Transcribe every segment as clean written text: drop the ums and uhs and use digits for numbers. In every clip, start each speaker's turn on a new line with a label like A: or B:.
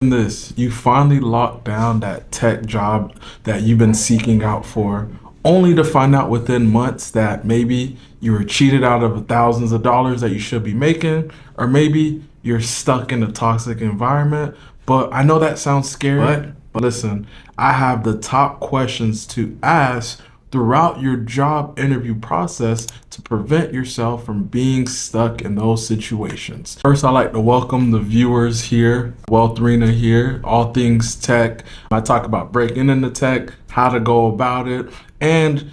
A: This, you finally locked down that tech job that you've been seeking out for, only to find out within months that maybe you were cheated out of thousands of dollars that you should be making, or maybe you're stuck in a toxic environment. But I know that sounds scary, but listen, I have the top questions to ask throughout your job interview process to prevent yourself from being stuck in those situations. First, I'd like to welcome the viewers here. Wealth Arena here, all things tech. I talk about breaking into tech, how to go about it, and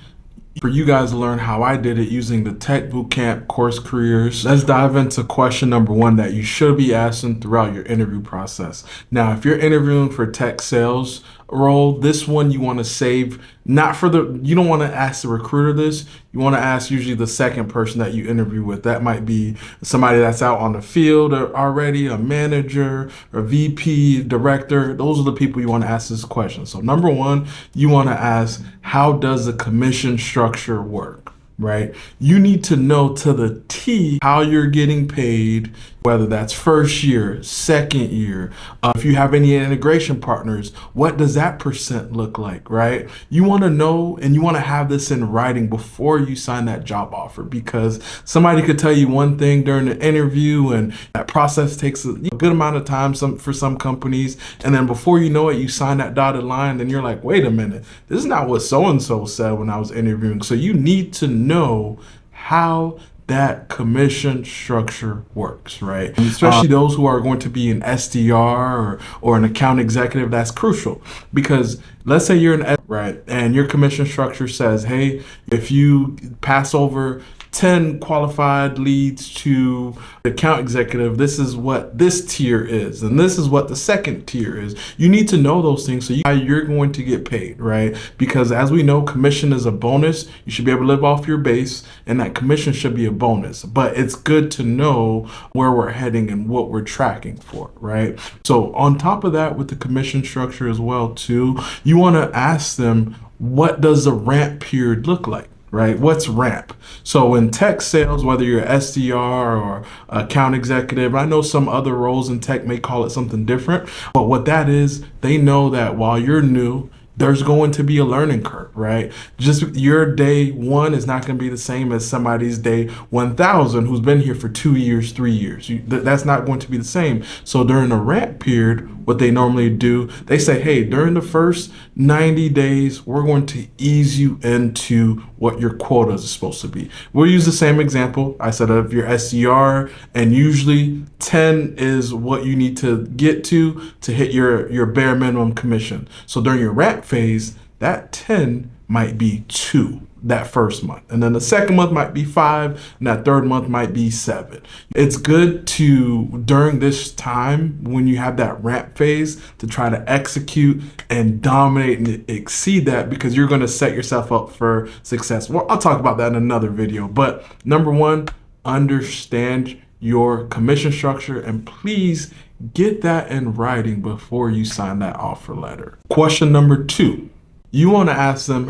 A: for you guys to learn how I did it using the Tech Bootcamp CourseCareers. Let's dive into question number one that you should be asking throughout your interview process. Now, if you're interviewing for tech sales role, this one you want to save, you don't want to ask the recruiter this. You want to ask usually the second person that you interview with. That might be somebody that's out on the field already, a manager, a VP, director. Those are the people you want to ask this question. So number one, you want to ask, how does the commission structure work? Right? You need to know to the T how you're getting paid, whether that's first year, second year. If you have any integration partners, what does that percent look like, right? You want to know, and you want to have this in writing before you sign that job offer, because somebody could tell you one thing during the interview, and that process takes a good amount of time for some companies. And then before you know it, you sign that dotted line, and you're like, wait a minute, this is not what so-and-so said when I was interviewing. So you need to know how that commission structure works, right? And especially those who are going to be an SDR or an account executive, that's crucial, because let's say you're right, and your commission structure says, hey, if you pass over 10 qualified leads to the account executive, this is what this tier is, and this is what the second tier is. You need to know those things so you're going to get paid, right? Because as we know, commission is a bonus. You should be able to live off your base, and that commission should be a bonus. But it's good to know where we're heading and what we're tracking for, right? So on top of that, with the commission structure as well too, you want to ask them, what does the ramp period look like? Right? What's ramp? So in tech sales, whether you're SDR or account executive, I know some other roles in tech may call it something different, but what that is, they know that while you're new, there's going to be a learning curve, right? Just your day one is not going to be the same as somebody's day 1,000 who's been here for 2 years, 3 years. That's not going to be the same. So during the ramp period, what they normally do, they say, hey, during the first 90 days, we're going to ease you into what your quotas are supposed to be. We'll use the same example. I said if you're SDR, and usually 10 is what you need to get to hit your bare minimum commission. So during your ramp phase, that 10 might be 2 that first month, and then the second month might be 5, and that third month might be 7. It's good to, during this time when you have that ramp phase, to try to execute and dominate and exceed that, because you're going to set yourself up for success. Well, I'll talk about that in another video, but number one, understand your commission structure, and please get that in writing before you sign that offer letter. Question number two, you want to ask them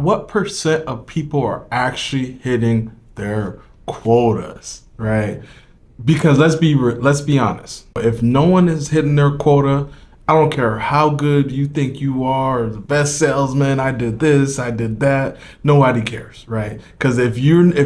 A: what percent of people are actually hitting their quotas, right? Because let's be honest, if no one is hitting their quota, I don't care how good you think you are, the best salesman, I did this, I did that, nobody cares, right? Because if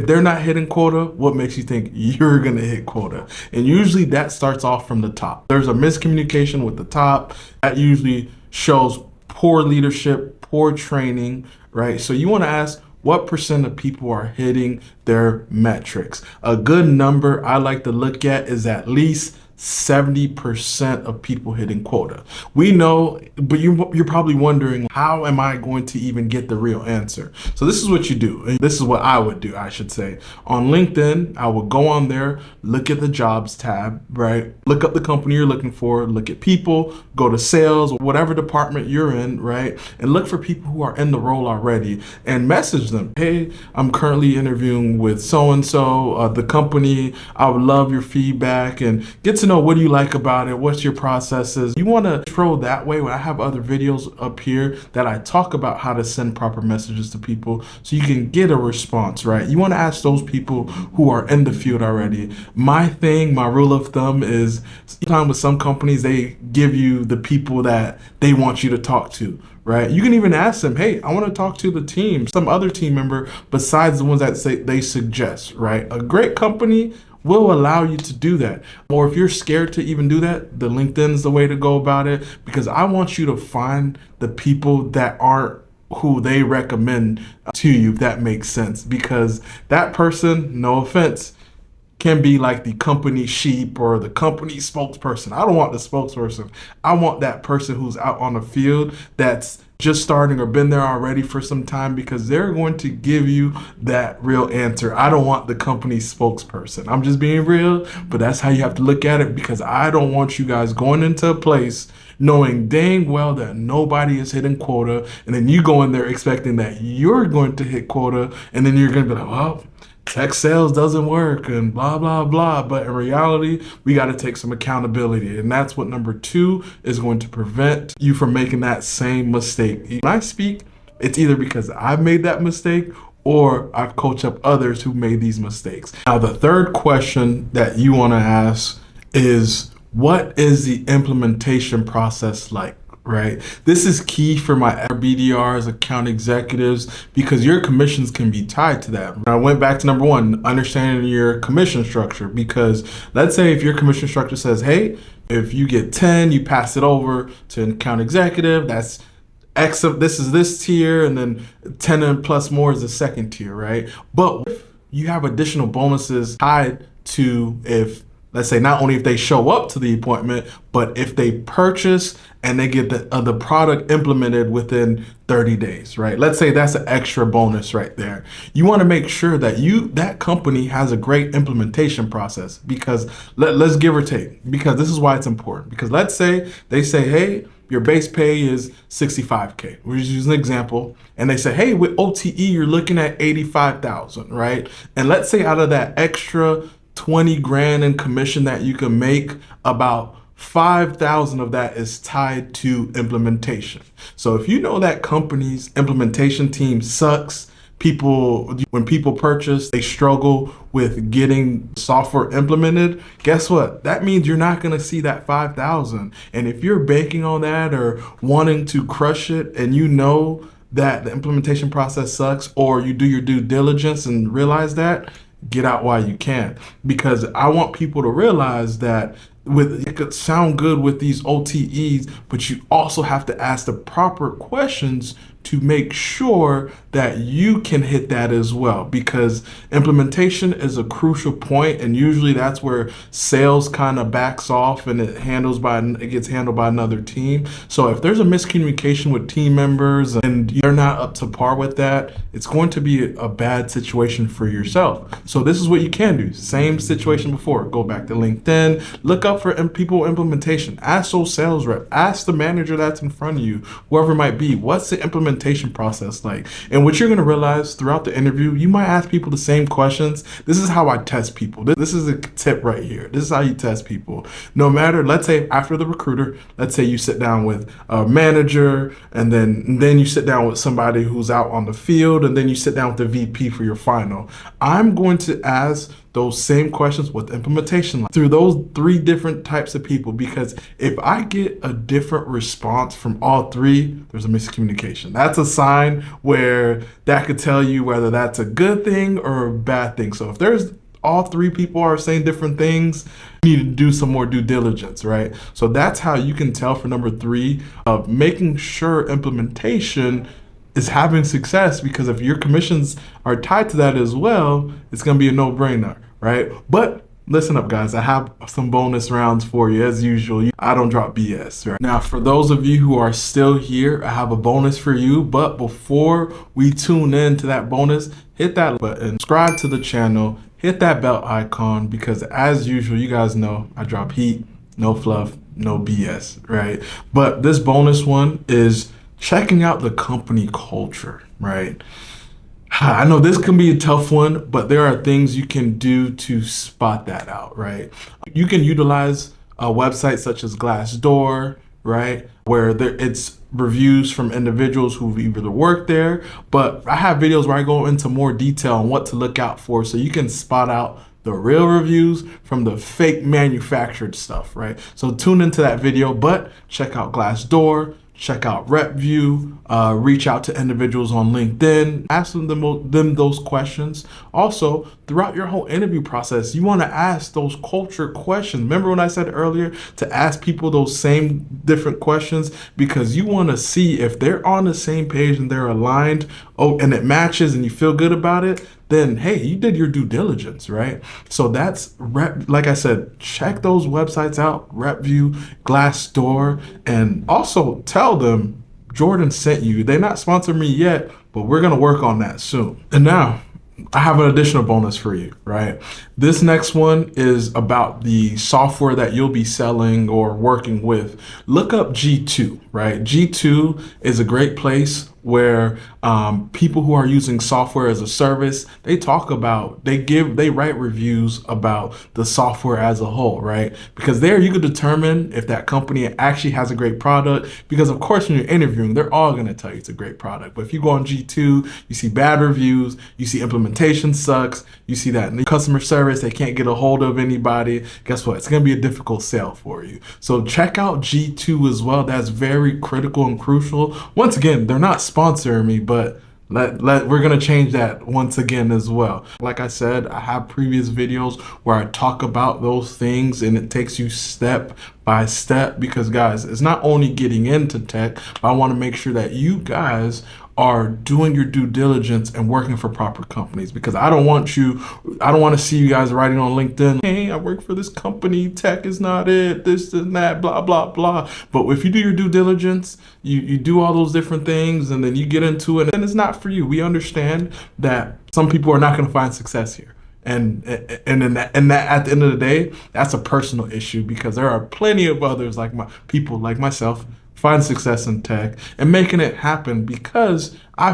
A: they're not hitting quota, what makes you think you're gonna hit quota? And usually that starts off from the top. There's a miscommunication with the top. That usually shows poor leadership, poor training, right? So you want to ask, what percent of people are hitting their metrics? A good number I like to look at is at least 70% of people hitting quota. We know, but you're probably wondering, how am I going to even get the real answer? So this is what you do. And this is what I would do, I should say. On LinkedIn, I would go on there, look at the jobs tab, right? Look up the company you're looking for, look at people, go to sales, whatever department you're in, right? And look for people who are in the role already and message them. Hey, I'm currently interviewing with so-and-so, the company. I would love your feedback, and get to know know, what do you like about it? What's your processes? You want to throw that way. When I have other videos up here that I talk about how to send proper messages to people so you can get a response, right? You want to ask those people who are in the field already. My rule of thumb is sometimes with some companies, they give you the people that they want you to talk to, right? You can even ask them, hey, I want to talk to the team, some other team member besides the ones that they suggest, right? A great company will allow you to do that. Or if you're scared to even do that, the LinkedIn's the way to go about it, because I want you to find the people that aren't who they recommend to you, if that makes sense. Because that person, no offense, can be like the company sheep or the company spokesperson. I don't want the spokesperson. I want that person who's out on the field that's just starting or been there already for some time, because they're going to give you that real answer. I don't want the company spokesperson. I'm just being real, but that's how you have to look at it, because I don't want you guys going into a place knowing dang well that nobody is hitting quota, and then you go in there expecting that you're going to hit quota, and then you're going to be like, well, tech sales doesn't work and blah, blah, blah. But in reality, we got to take some accountability. And that's what number 2 is going to prevent you from making that same mistake. When I speak, it's either because I've made that mistake or I've coached up others who made these mistakes. Now, the third question that you want to ask is, what is the implementation process like? Right? This is key for my BDRs, account executives, because your commissions can be tied to that. I went back to number 1, understanding your commission structure, because let's say if your commission structure says, hey, if you get 10, you pass it over to an account executive, that's X of this is this tier, and then 10 and plus more is the second tier, right? But if you have additional bonuses tied to, if let's say not only if they show up to the appointment, but if they purchase and they get the product implemented within 30 days, right? Let's say that's an extra bonus right there. You want to make sure that that company has a great implementation process, because let's give or take, because this is why it's important. Because let's say they say, hey, your base pay is $65K. We're just using an example. And they say, hey, with OTE, you're looking at $85,000, right? And let's say out of that extra 20 grand in commission that you can make, about 5,000 of that is tied to implementation. So if you know that company's implementation team sucks, when people purchase, they struggle with getting software implemented, guess what? That means you're not going to see that 5,000. And if you're banking on that or wanting to crush it, and you know that the implementation process sucks, or you do your due diligence and realize that, get out while you can. Because I want people to realize that it could sound good with these OTEs, but you also have to ask the proper questions to make sure that you can hit that as well, because implementation is a crucial point, and usually that's where sales kind of backs off and it gets handled by another team. So if there's a miscommunication with team members and you're not up to par with that, it's going to be a bad situation for yourself. So this is what you can do. Same situation before. Go back to LinkedIn, look up for people implementation, ask those sales rep, ask the manager that's in front of you, whoever it might be, what's the implementation process like? And what you're going to realize throughout the interview, you might ask people the same questions. This is how I test people. This is a tip right here. This is how you test people. No matter, let's say after the recruiter, let's say you sit down with a manager, and then you sit down with somebody who's out on the field, and then you sit down with the VP for your final. I'm going to ask those same questions with implementation through those 3 different types of people, because if I get a different response from all 3, there's a miscommunication. That's a sign where that could tell you whether that's a good thing or a bad thing. So if there's all 3 people are saying different things, you need to do some more due diligence, right? So that's how you can tell for number 3 of making sure implementation is having success, because if your commissions are tied to that as well, it's going to be a no-brainer, right? But listen up, guys. I have some bonus rounds for you. As usual, I don't drop BS, right? Now, for those of you who are still here, I have a bonus for you. But before we tune in to that bonus, hit that button, subscribe to the channel, hit that bell icon, because as usual, you guys know I drop heat, no fluff, no BS, right? But this bonus one is checking out the company culture, right? I know this can be a tough one, but there are things you can do to spot that out, right? You can utilize websites such as Glassdoor, right? Where it's reviews from individuals who've either worked there, but I have videos where I go into more detail on what to look out for so you can spot out the real reviews from the fake manufactured stuff, right? So tune into that video, but check out Glassdoor, check out RepView, reach out to individuals on LinkedIn, ask them those questions. Also, throughout your whole interview process, you want to ask those culture questions. Remember when I said earlier to ask people those same different questions, because you want to see if they're on the same page and they're aligned, and it matches and you feel good about it, then hey, you did your due diligence, right? So that's like I said, check those websites out, RepView, Glassdoor, and also tell them Jordan sent you. They're not sponsoring me yet, but we're gonna work on that soon. And now I have an additional bonus for you, right? This next one is about the software that you'll be selling or working with. Look up G2, right? G2 is a great place where people who are using software as a service, they write reviews about the software as a whole, right? Because there you could determine if that company actually has a great product, because of course when you're interviewing, they're all gonna tell you it's a great product. But if you go on G2, you see bad reviews, you see implementation sucks, you see that in customer service, they can't get a hold of anybody. Guess what? It's gonna be a difficult sale for you. So check out G2 as well. That's very critical and crucial. Once again, they're not sponsoring me, but we're gonna change that once again as well. Like I said, I have previous videos where I talk about those things, and it takes you step by step, because guys, it's not only getting into tech, but I want to make sure that you guys are doing your due diligence and working for proper companies, because I don't want to see you guys writing on LinkedIn, hey, I work for this company, tech is not it, this and that, blah, blah, blah. But if you do your due diligence, you do all those different things, and then you get into it, and it's not for you. We understand that some people are not going to find success here. And at the end of the day, that's a personal issue, because there are plenty of others people like myself find success in tech and making it happen, because I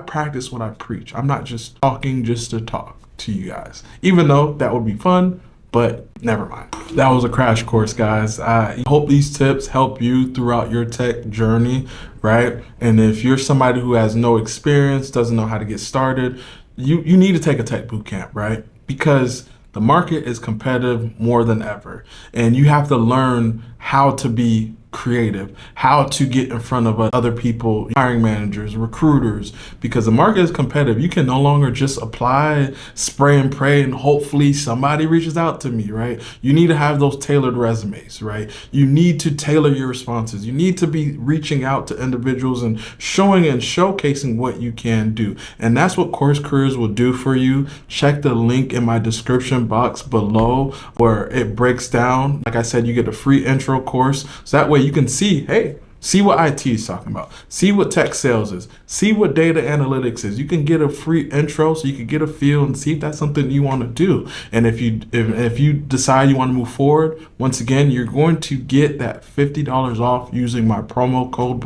A: practice what I preach. I'm not just talking just to talk to you guys, even though that would be fun, but never mind. That was a crash course, guys. I hope these tips help you throughout your tech journey, right? And if you're somebody who has no experience, doesn't know how to get started, you need to take a tech boot camp, right? Because the market is competitive more than ever, and you have to learn how to be creative, how to get in front of other people, hiring managers, recruiters, because the market is competitive. You can no longer just apply, spray and pray, and hopefully somebody reaches out to me, right? You need to have those tailored resumes, right? You need to tailor your responses. You need to be reaching out to individuals and showing and showcasing what you can do. And that's what CourseCareers will do for you. Check the link in my description box below where it breaks down. Like I said, you get a free intro course. So that way you can see what IT is talking about, see what tech sales is, see what data analytics is. You can get a free intro so you can get a feel and see if that's something you want to do. And if you decide you want to move forward, once again, you're going to get that $50 off using my promo code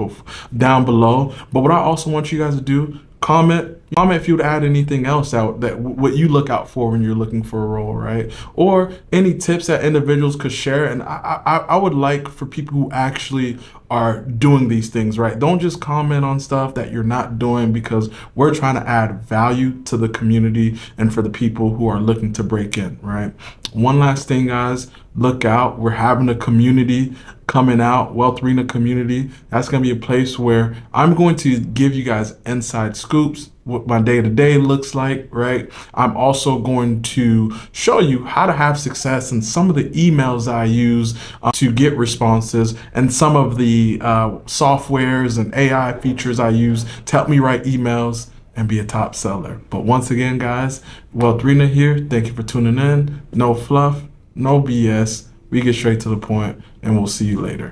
A: down below. But what I also want you guys to do, comment if you would add anything else out that what you look out for when you're looking for a role, right? Or any tips that individuals could share. And I would like for people who actually are doing these things, right? Don't just comment on stuff that you're not doing, because we're trying to add value to the community and for the people who are looking to break in, right? One last thing, guys, look out. We're having a community coming out, Wealth Arena community. That's going to be a place where I'm going to give you guys inside scoops, what my day-to-day looks like, right? I'm also going to show you how to have success and some of the emails I use to get responses, and some of the softwares and AI features I use to help me write emails and be a top seller. But once again, guys, Wealth Arena here. Thank you for tuning in. No fluff, no BS. We get straight to the point, and we'll see you later.